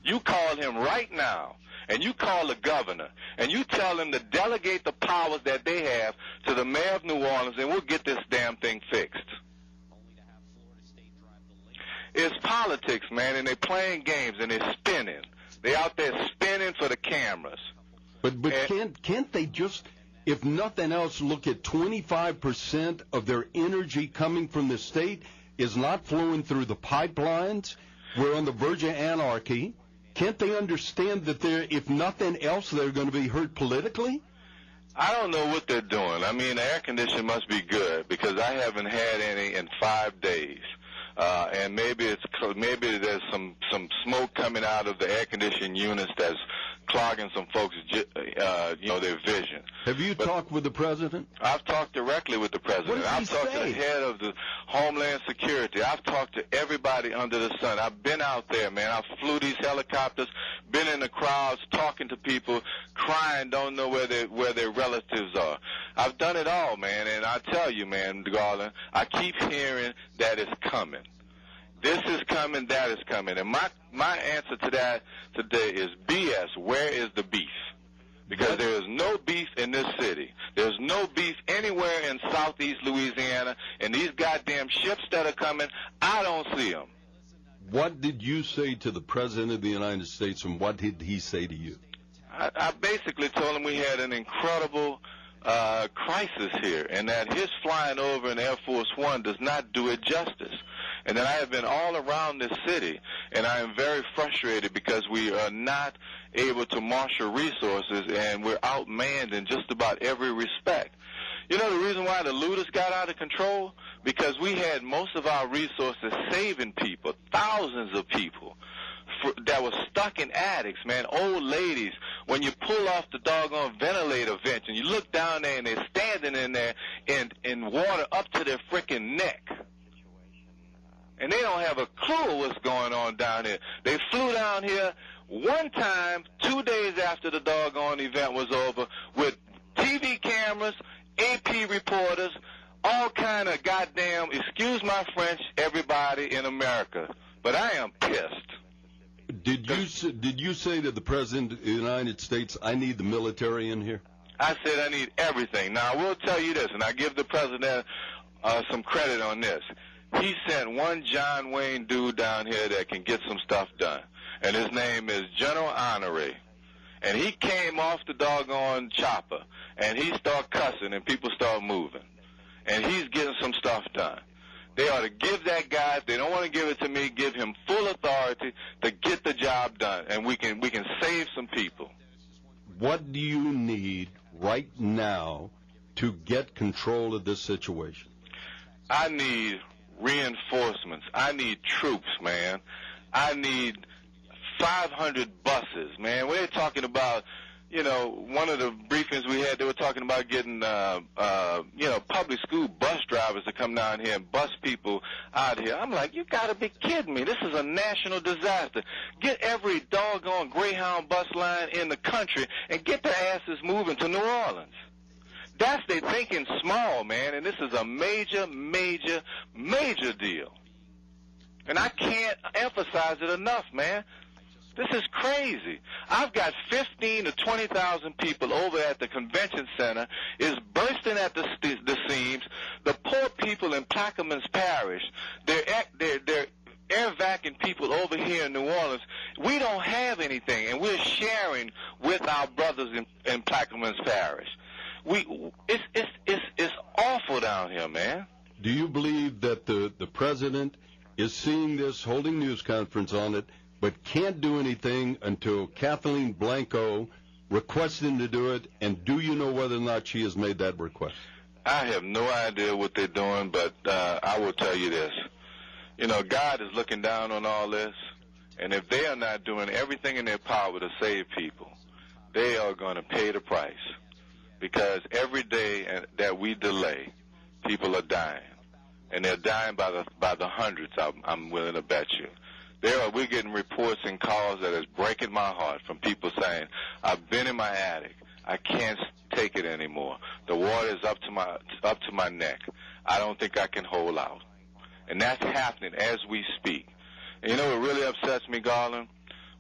You call him right now, and you call the governor, and you tell him to delegate the powers that they have to the mayor of New Orleans, and we'll get this damn thing fixed. It's politics, man, and they're playing games, and they're spinning. They're out there spinning for the cameras. But can't they just, if nothing else, look at 25% of their energy coming from the state is not flowing through the pipelines? We're on the verge of anarchy. Can't they understand that if nothing else, they're going to be hurt politically? I don't know what they're doing. I mean, the air conditioning must be good because I haven't had any in 5 days. And maybe there's some smoke coming out of the air conditioning units that's clogging some folks' their vision. Have you talked with the president? I've talked directly with the president. I've talked to the head of the Homeland Security. I've talked to everybody under the sun. I've been out there, man. I flew these helicopters, been in the crowds, talking to people, crying, don't know where their relatives are. I've done it all, man, and I tell you, man, Garland, I keep hearing that it's coming. This is coming, that is coming. And my answer to that today is BS. Where is the beef? Because there is no beef in this city. There's no beef anywhere in southeast Louisiana. And these goddamn ships that are coming, I don't see them. What did you say to the President of the United States, and what did he say to you? I basically told him we had an incredible crisis here, and that his flying over in Air Force One does not do it justice. And that I have been all around this city, and I am very frustrated because we are not able to marshal resources, and we're outmanned in just about every respect. You know the reason why the looters got out of control? Because we had most of our resources saving people, thousands of people that were stuck in attics, man, old ladies. When you pull off the doggone ventilator vents and you look down there and they're standing in there in water up to their freaking neck. And they don't have a clue what's going on down here. They flew down here one time, 2 days after the doggone event was over, with TV cameras, AP reporters, all kind of goddamn, excuse my French, everybody in America. But I am pissed. Did you say to the President of the United States, I need the military in here? I said I need everything. Now, I will tell you this, and I give the President some credit on this. He sent one John Wayne dude down here that can get some stuff done, and his name is General Honore. And he came off the doggone chopper, and he started cussing, and people started moving. And he's getting some stuff done. They ought to give that guy, if they don't want to give it to me, give him full authority to get the job done, and we can save some people. What do you need right now to get control of this situation? I need reinforcements. I need troops, man. I need 500 buses, man. We're talking about, one of the briefings we had, they were talking about getting, public school bus drivers to come down here and bus people out here. I'm like, you got to be kidding me. This is a national disaster. Get every doggone Greyhound bus line in the country and get their asses moving to New Orleans. That's they thinking small, man, and this is a major, major, major deal. And I can't emphasize it enough, man. This is crazy. I've got 15 to 20,000 people over at the convention center. It's bursting at the seams. The poor people in Plaquemines Parish, they're air vacuuming people over here in New Orleans. We don't have anything, and we're sharing with our brothers in Plaquemines Parish. It's awful down here, man. Do you believe that the president is seeing this, holding news conference on it, but can't do anything until Kathleen Blanco requests him to do it? And do you know whether or not she has made that request? I have no idea what they're doing, but I will tell you this. God is looking down on all this, and if they are not doing everything in their power to save people, they are going to pay the price. Because every day that we delay, people are dying. And they're dying by the hundreds, I'm willing to bet you. We're getting reports and calls that is breaking my heart from people saying, I've been in my attic. I can't take it anymore. The water is up to my neck. I don't think I can hold out. And that's happening as we speak. And what really upsets me, Garland?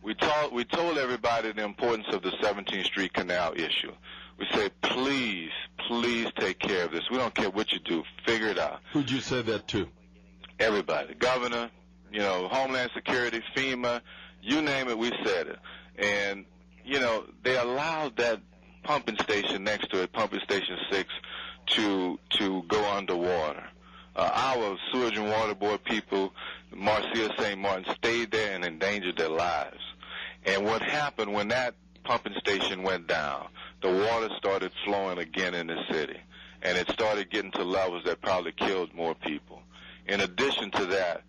we told everybody the importance of the 17th Street Canal issue. We say, please take care of this. We don't care what you do. Figure it out. Who'd you say that to? Everybody. The governor, Homeland Security, FEMA, you name it, we said it. And, they allowed that pumping station next to it, Pumping Station 6, to go underwater. Our Sewage and Water Board people, Marcia St. Martin, stayed there and endangered their lives. And what happened when that pumping station went down, the water started flowing again in the city, and it started getting to levels that probably killed more people. In addition to that,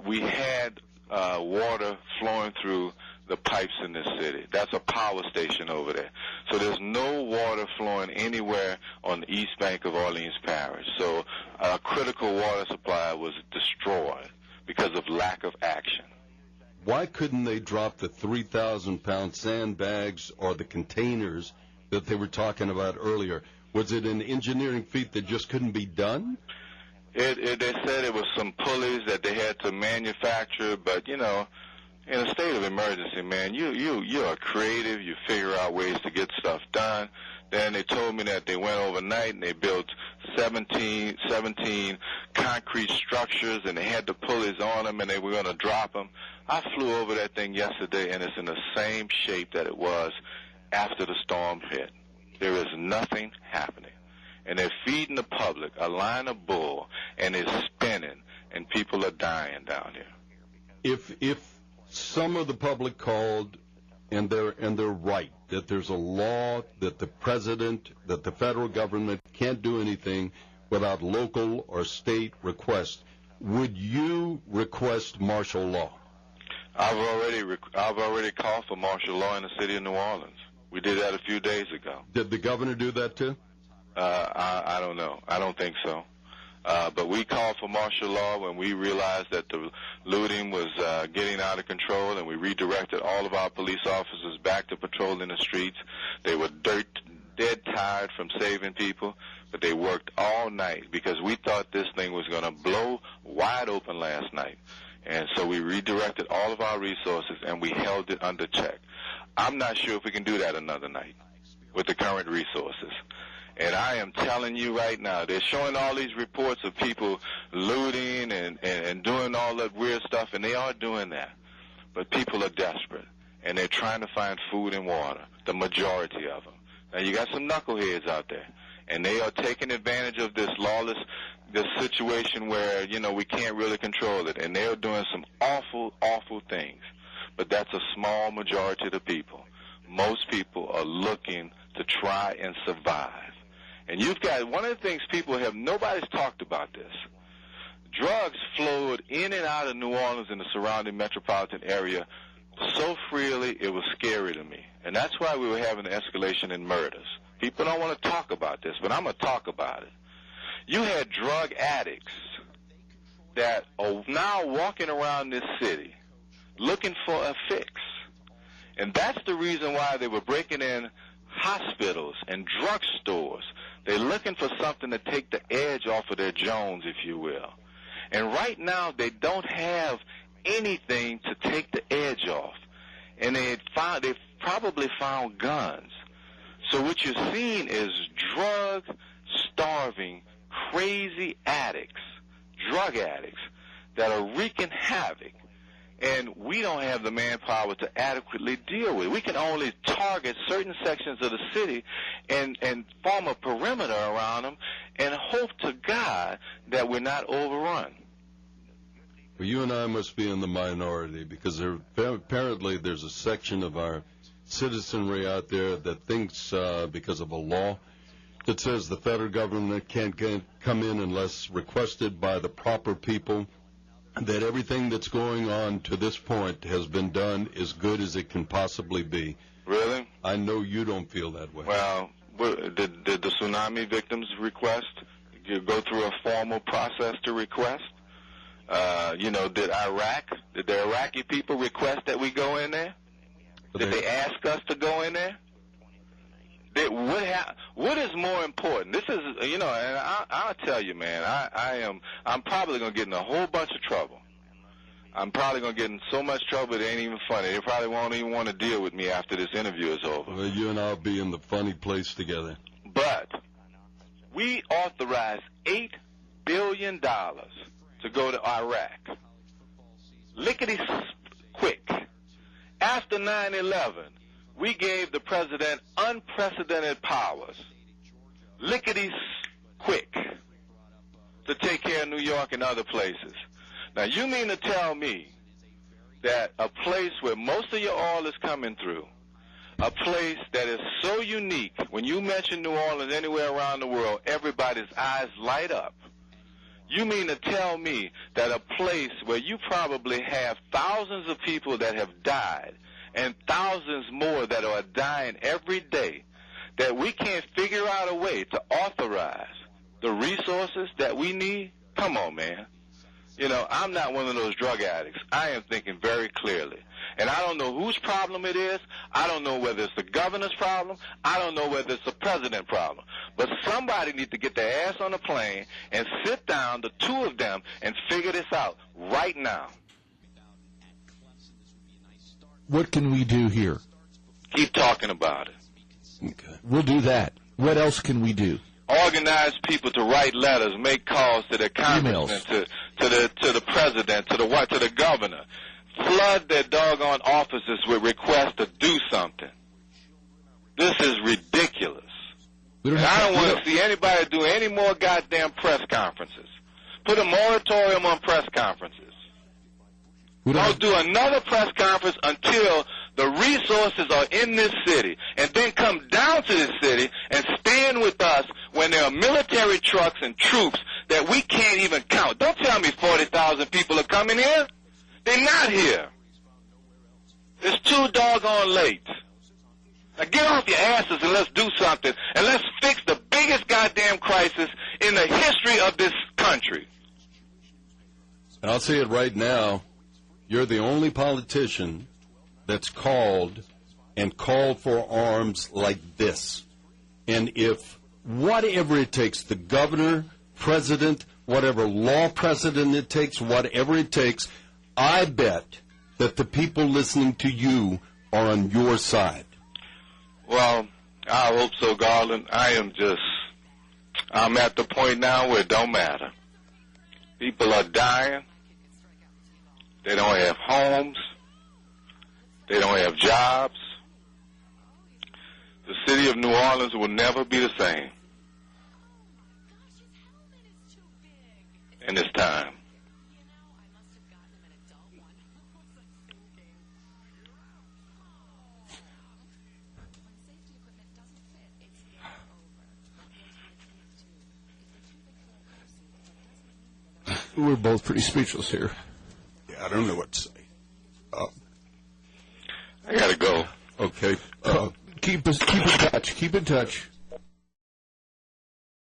we had water flowing through the pipes in this city. That's a power station over there. So there's no water flowing anywhere on the east bank of Orleans Parish. So a critical water supply was destroyed because of lack of action. Why couldn't they drop the 3,000-pound sandbags or the containers that they were talking about earlier? Was it an engineering feat that just couldn't be done? They said it was some pulleys that they had to manufacture, but, in a state of emergency, man, you are creative. You figure out ways to get stuff done. Then they told me that they went overnight and they built 17 concrete structures, and they had the pulleys on them, and they were going to drop them. I flew over that thing yesterday, and it's in the same shape that it was after the storm hit. There is nothing happening. And they're feeding the public a line of bull, and it's spinning, and people are dying down here. If some of the public called, and they're right, that there's a law that the president, that the federal government can't do anything without local or state request, would you request martial law? I've already called for martial law in the city of New Orleans. We did that a few days ago. Did the governor do that too? I don't know. I don't think so. But we called for martial law when we realized that the looting was getting out of control, and we redirected all of our police officers back to patrolling the streets. They were dead tired from saving people, but they worked all night because we thought this thing was going to blow wide open last night. And so we redirected all of our resources, and we held it under check. I'm not sure if we can do that another night with the current resources. And I am telling you right now, they're showing all these reports of people looting and doing all that weird stuff, and they are doing that. But people are desperate, and they're trying to find food and water, the majority of them. Now, you got some knuckleheads out there, and they are taking advantage of this this situation where, we can't really control it, and they're doing some awful, awful things. But that's a small majority of the people. Most people are looking to try and survive. And you've got one of the things nobody's talked about this. Drugs flowed in and out of New Orleans and the surrounding metropolitan area so freely it was scary to me. And that's why we were having an escalation in murders. People don't want to talk about this, but I'm going to talk about it. You had drug addicts that are now walking around this city looking for a fix. And that's the reason why they were breaking in hospitals and drugstores. They're looking for something to take the edge off of their Jones, if you will. And right now, they don't have anything to take the edge off. And they've probably found guns. So what you're seeing is drug-starving, crazy addicts, drug addicts, that are wreaking havoc. And we don't have the manpower to adequately deal with it. We can only target certain sections of the city and form a perimeter around them and hope to God that we're not overrun. Well, you and I must be in the minority because apparently there's a section of our citizenry out there that thinks because of a law that says the federal government can't come in unless requested by the proper people, that everything that's going on to this point has been done as good as it can possibly be. Really? I know you don't feel that way. Well, did the tsunami victims request? You go through a formal process to request? Did the Iraqi people request that we go in there? Did they ask us to go in there? What is more important? This is, and I'll tell you, man, I'm probably going to get in a whole bunch of trouble. I'm probably going to get in so much trouble it ain't even funny. They probably won't even want to deal with me after this interview is over. Well, you and I'll be in the funny place together. But we authorized $8 billion to go to Iraq. Lickety-quick. After 9/11, we gave the president unprecedented powers. Lickety-quick. To take care of New York and other places. Now, you mean to tell me that a place where most of your oil is coming through, a place that is so unique, when you mention New Orleans anywhere around the world, everybody's eyes light up. You mean to tell me that a place where you probably have thousands of people that have died and thousands more that are dying every day, that we can't figure out a way to authorize the resources that we need? Come on, man. You know, I'm not one of those drug addicts. I am thinking very clearly. And I don't know whose problem it is. I don't know whether it's the governor's problem. I don't know whether it's the president's problem. But somebody needs to get their ass on a plane and sit down, the two of them, and figure this out right now. What can we do here? Keep talking about it. Okay. We'll do that. What else can we do? Organize people to write letters, make calls to their congressmen, to the president, to the governor. Flood their doggone offices with requests to do something. This is ridiculous. And I don't want to see anybody do any more goddamn press conferences. Put a moratorium on press conferences. Don't do another press conference until the resources are in this city, and then come down to this city and stand with us when there are military trucks and troops that we can't even count. Don't tell me 40,000 people are coming here. They're not here. It's too doggone late. Now get off your asses and let's do something, and let's fix the biggest goddamn crisis in the history of this country. And I'll say it right now, you're the only politician that's called for arms like this. And if whatever it takes, the governor, president, whatever law precedent it takes, whatever it takes, I bet that the people listening to you are on your side. Well, I hope so, Garland. I'm at the point now where it don't matter. People are dying. They don't have homes. They don't have jobs. The city of New Orleans will never be the same. In this time. We're both pretty speechless here. Yeah, I don't know what to say. I gotta go. Okay. Keep in touch. Keep in touch.